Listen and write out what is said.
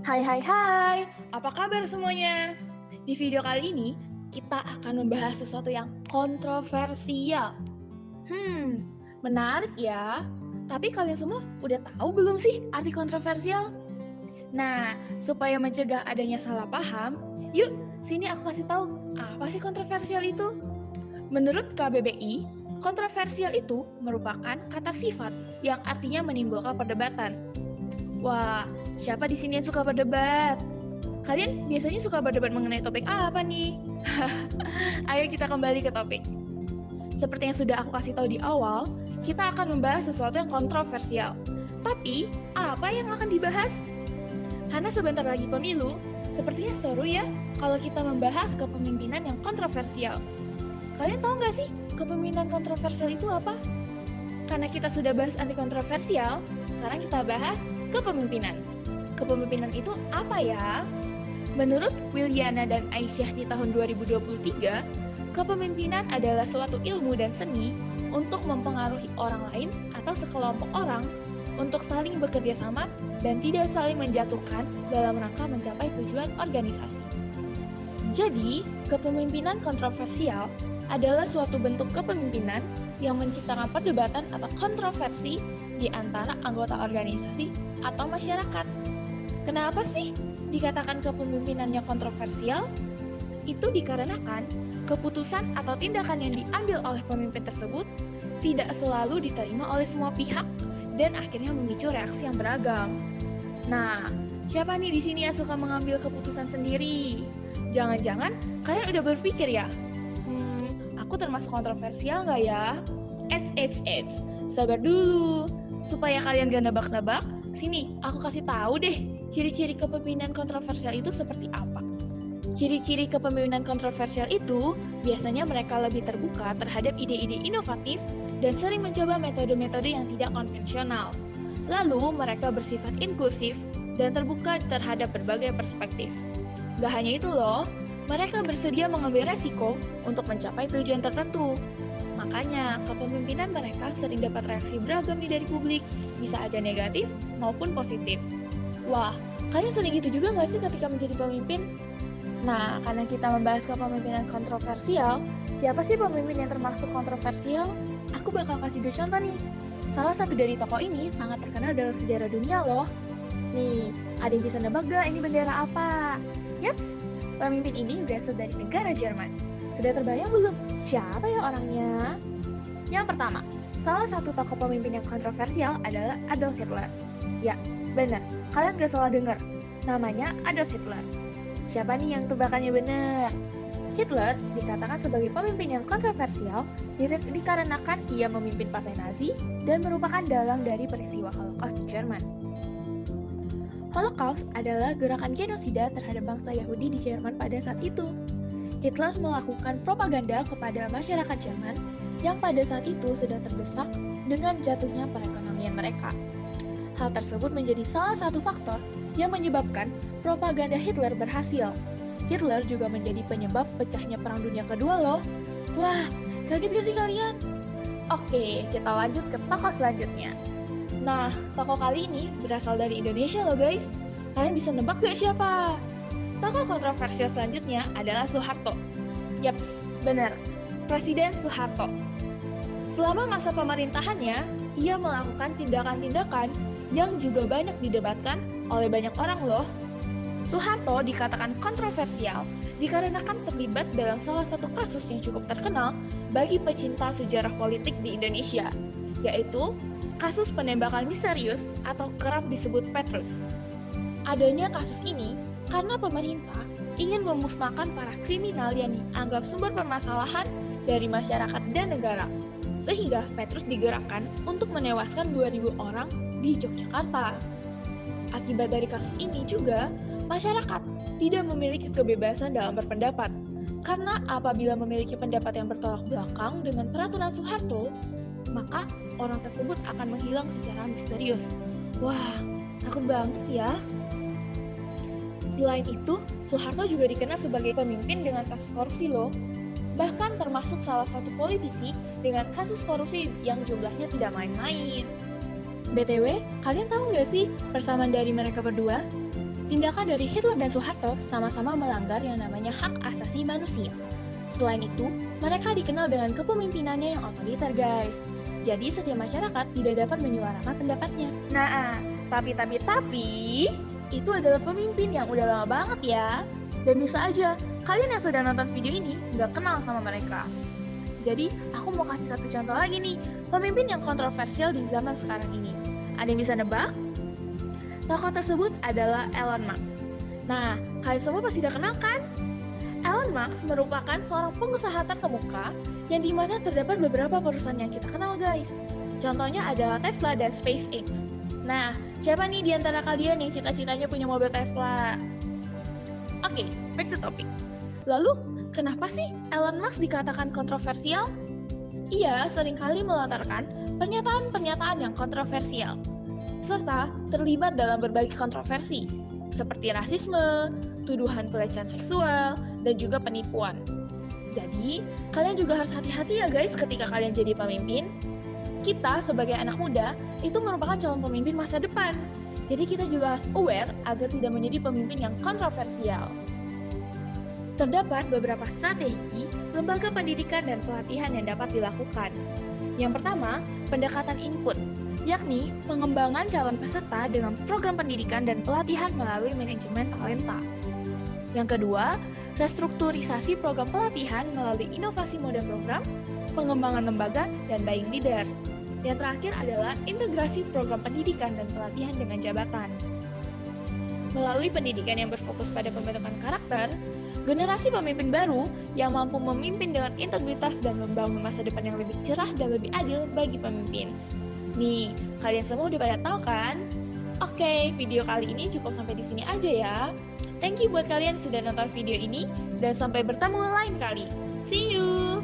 Hai hai hai, apa kabar semuanya? Di video kali ini, kita akan membahas sesuatu yang kontroversial. Menarik ya. Tapi kalian semua udah tahu belum sih arti kontroversial? Nah, supaya mencegah adanya salah paham, yuk sini aku kasih tahu apa sih kontroversial itu. Menurut KBBI, kontroversial itu merupakan kata sifat yang artinya menimbulkan perdebatan. Wah, siapa di sini yang suka berdebat? Kalian biasanya suka berdebat mengenai topik apa nih? Ayo kita kembali ke topik. Seperti yang sudah aku kasih tahu di awal, kita akan membahas sesuatu yang kontroversial. Tapi, apa yang akan dibahas? Karena sebentar lagi pemilu, sepertinya seru ya kalau kita membahas kepemimpinan yang kontroversial. Kalian tahu nggak sih kepemimpinan kontroversial itu apa? Karena kita sudah bahas anti kontroversial, sekarang kita bahas kepemimpinan. Kepemimpinan itu apa ya? Menurut Wiliana dan Aisyah di tahun 2023, kepemimpinan adalah suatu ilmu dan seni untuk mempengaruhi orang lain atau sekelompok orang untuk saling bekerja sama dan tidak saling menjatuhkan dalam rangka mencapai tujuan organisasi. Jadi, kepemimpinan kontroversial adalah suatu bentuk kepemimpinan yang menciptakan perdebatan atau kontroversi di antara anggota organisasi atau masyarakat. Kenapa sih dikatakan kepemimpinannya kontroversial? Itu dikarenakan keputusan atau tindakan yang diambil oleh pemimpin tersebut tidak selalu diterima oleh semua pihak dan akhirnya memicu reaksi yang beragam. Nah, siapa nih di sini yang suka mengambil keputusan sendiri? Jangan-jangan kalian udah berpikir ya, aku termasuk kontroversial nggak ya? Eits, sabar dulu. Supaya kalian gak nebak-nebak, sini aku kasih tahu deh ciri-ciri kepemimpinan kontroversial itu seperti apa. Ciri-ciri kepemimpinan kontroversial itu biasanya mereka lebih terbuka terhadap ide-ide inovatif dan sering mencoba metode-metode yang tidak konvensional. Lalu mereka bersifat inklusif dan terbuka terhadap berbagai perspektif. Gak hanya itu loh, mereka bersedia mengambil resiko untuk mencapai tujuan tertentu. Makanya, kepemimpinan mereka sering dapat reaksi beragam nih dari publik, bisa aja negatif maupun positif. Wah, kalian sering gitu juga nggak sih ketika menjadi pemimpin? Nah, karena kita membahas kepemimpinan kontroversial, siapa sih pemimpin yang termasuk kontroversial? Aku bakal kasih dua contoh nih. Salah satu dari tokoh ini sangat terkenal dalam sejarah dunia loh. Nih, ada yang bisa nebak gak ini bendera apa? Yaps, pemimpin ini berasal dari negara Jerman. Sudah terbayang belum? Siapa ya orangnya? Yang pertama, salah satu tokoh pemimpin yang kontroversial adalah Adolf Hitler. Ya, benar, kalian gak salah dengar. Namanya Adolf Hitler. Siapa nih yang tebakannya benar? Hitler dikatakan sebagai pemimpin yang kontroversial dikarenakan ia memimpin partai Nazi dan merupakan dalang dari peristiwa Holocaust di Jerman. Holocaust adalah gerakan genosida terhadap bangsa Yahudi di Jerman pada saat itu. Hitler melakukan propaganda kepada masyarakat Jerman yang pada saat itu sedang terdesak dengan jatuhnya perekonomian mereka. Hal tersebut menjadi salah satu faktor yang menyebabkan propaganda Hitler berhasil. Hitler juga menjadi penyebab pecahnya Perang Dunia Kedua loh. Wah, kaget gak sih kalian? Oke, kita lanjut ke tokoh selanjutnya. Nah, tokoh kali ini berasal dari Indonesia loh guys. Kalian bisa nebak gak siapa? Tokoh kontroversial selanjutnya adalah Soeharto. Yaps, benar, Presiden Soeharto. Selama masa pemerintahannya, ia melakukan tindakan-tindakan yang juga banyak didebatkan oleh banyak orang loh. Soeharto dikatakan kontroversial dikarenakan terlibat dalam salah satu kasus yang cukup terkenal bagi pecinta sejarah politik di Indonesia, yaitu kasus penembakan misterius atau kerap disebut Petrus. Adanya kasus ini karena pemerintah ingin memusnahkan para kriminal yang dianggap sumber permasalahan dari masyarakat dan negara, sehingga Petrus digerakkan untuk menewaskan 2.000 orang di Yogyakarta. Akibat dari kasus ini juga, masyarakat tidak memiliki kebebasan dalam berpendapat, karena apabila memiliki pendapat yang bertolak belakang dengan peraturan Soeharto, maka orang tersebut akan menghilang secara misterius. Wah, takut banget ya. Selain itu, Soeharto juga dikenal sebagai pemimpin dengan kasus korupsi loh. Bahkan termasuk salah satu politisi dengan kasus korupsi yang jumlahnya tidak main-main. BTW, kalian tahu nggak sih persamaan dari mereka berdua? Tindakan dari Hitler dan Soeharto sama-sama melanggar yang namanya hak asasi manusia. Selain itu, mereka dikenal dengan kepemimpinannya yang otoriter, guys. Jadi setiap masyarakat tidak dapat menyuarakan pendapatnya. Nah, tapi, itu adalah pemimpin yang udah lama banget ya. Dan bisa aja, kalian yang sudah nonton video ini nggak kenal sama mereka. Jadi, aku mau kasih satu contoh lagi nih, pemimpin yang kontroversial di zaman sekarang ini. Ada yang bisa nebak? Tokoh tersebut adalah Elon Musk. Nah, kalian semua pasti udah kenal kan? Elon Musk merupakan seorang pengusaha terkemuka yang dimana terdapat beberapa perusahaan yang kita kenal, guys. Contohnya adalah Tesla dan SpaceX. Nah, siapa nih di antara kalian yang cita-citanya punya mobil Tesla? Oke, back to topic. Lalu, kenapa sih Elon Musk dikatakan kontroversial? Ia seringkali melontarkan pernyataan-pernyataan yang kontroversial, serta terlibat dalam berbagai kontroversi, seperti rasisme, tuduhan pelecehan seksual, dan juga penipuan. Jadi, kalian juga harus hati-hati ya guys ketika kalian jadi pemimpin. Kita sebagai anak muda, itu merupakan calon pemimpin masa depan. Jadi kita juga harus aware agar tidak menjadi pemimpin yang kontroversial. Terdapat beberapa strategi lembaga pendidikan dan pelatihan yang dapat dilakukan. Yang pertama, pendekatan input, yakni pengembangan calon peserta dengan program pendidikan dan pelatihan melalui manajemen talenta. Yang kedua, restrukturisasi program pelatihan melalui inovasi mode program, pengembangan lembaga, dan buying leaders. Yang terakhir adalah integrasi program pendidikan dan pelatihan dengan jabatan. Melalui pendidikan yang berfokus pada pembentukan karakter, generasi pemimpin baru yang mampu memimpin dengan integritas dan membangun masa depan yang lebih cerah dan lebih adil bagi pemimpin. Nih, kalian semua udah pada tahu kan? Oke, video kali ini cukup sampai di sini aja ya. Thank you buat kalian yang sudah nonton video ini, dan sampai bertemu lain kali. See you!